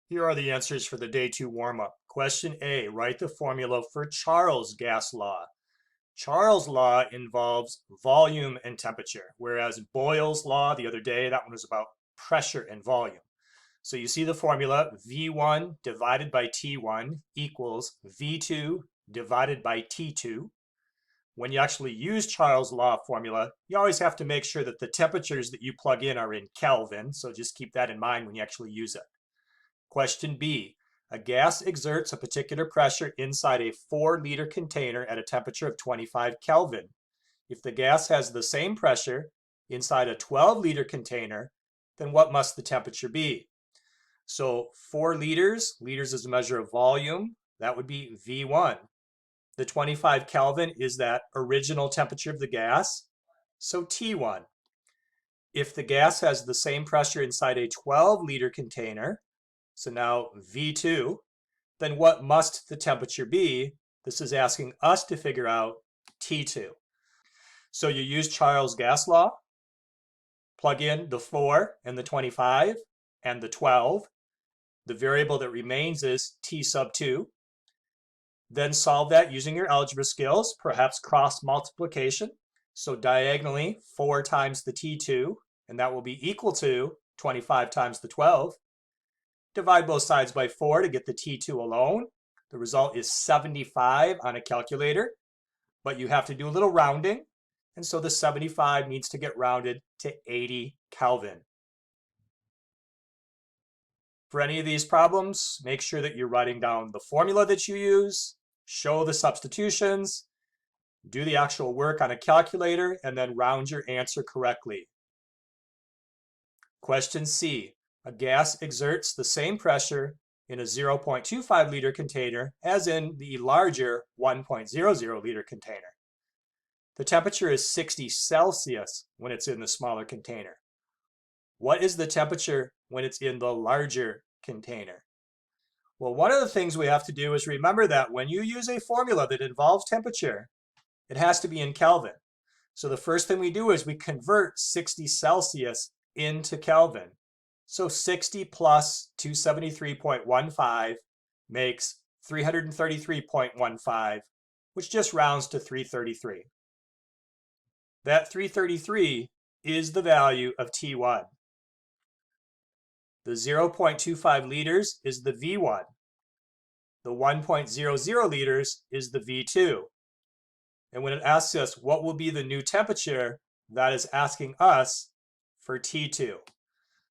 Here are the answers for the day 2 warm-up. Question A, write the formula for Charles' gas law. Charles' law involves volume and temperature, whereas Boyle's law the other day, that one was about pressure and volume. So you see the formula, V1 divided by T1 equals V2 divided by T2. When you actually use Charles' law formula, you always have to make sure that the temperatures that you plug in are in Kelvin, so just keep that in mind when you actually use it. Question B, a gas exerts a particular pressure inside a 4-liter container at a temperature of 25 Kelvin. If the gas has the same pressure inside a 12-liter container, then what must the temperature be? So 4 liters, liters is a measure of volume, that would be V1. The 25 Kelvin is that original temperature of the gas, so T1. If the gas has the same pressure inside a 12-liter container, so now V2, then what must the temperature be? This is asking us to figure out T2. So you use Charles' gas law, plug in the 4 and the 25 and the 12. The variable that remains is T sub 2. Then solve that using your algebra skills, perhaps cross multiplication. So diagonally, 4 times the T2, and that will be equal to 25 times the 12. Divide both sides by 4 to get the T2 alone. The result is 75 on a calculator, but you have to do a little rounding, and so the 75 needs to get rounded to 80 Kelvin. For any of these problems, make sure that you're writing down the formula that you use, show the substitutions, do the actual work on a calculator, and then round your answer correctly. Question C, a gas exerts the same pressure in a 0.25 liter container as in the larger 1.00 liter container. The temperature is 60 Celsius when it's in the smaller container. What is the temperature when it's in the larger container? Well, one of the things we have to do is remember that when you use a formula that involves temperature, it has to be in Kelvin. So the first thing we do is we convert 60 Celsius into Kelvin. So 60 plus 273.15 makes 333.15, which just rounds to 333. That 333 is the value of T1. The 0.25 liters is the V1. The 1.00 liters is the V2. And when it asks us what will be the new temperature, that is asking us for T2.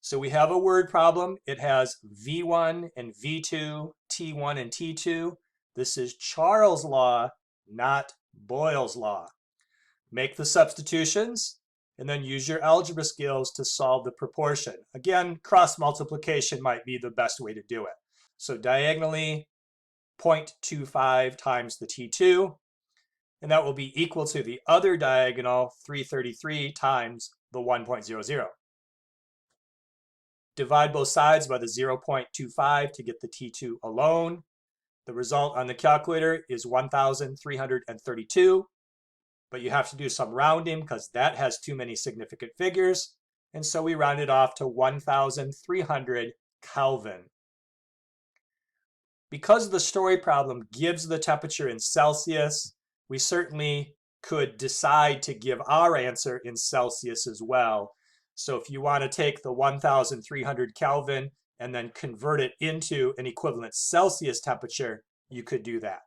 So we have a word problem. It has V1 and V2, T1 and T2. This is Charles' law, not Boyle's law. Make the substitutions and then use your algebra skills to solve the proportion. Again, cross multiplication might be the best way to do it. So diagonally, 0.25 times the T2, and that will be equal to the other diagonal, 333 times the 1.00. Divide both sides by the 0.25 to get the T2 alone. The result on the calculator is 1,332. But you have to do some rounding because that has too many significant figures. And so we round it off to 1,300 Kelvin. Because the story problem gives the temperature in Celsius, we certainly could decide to give our answer in Celsius as well. So if you want to take the 1,300 Kelvin and then convert it into an equivalent Celsius temperature, you could do that.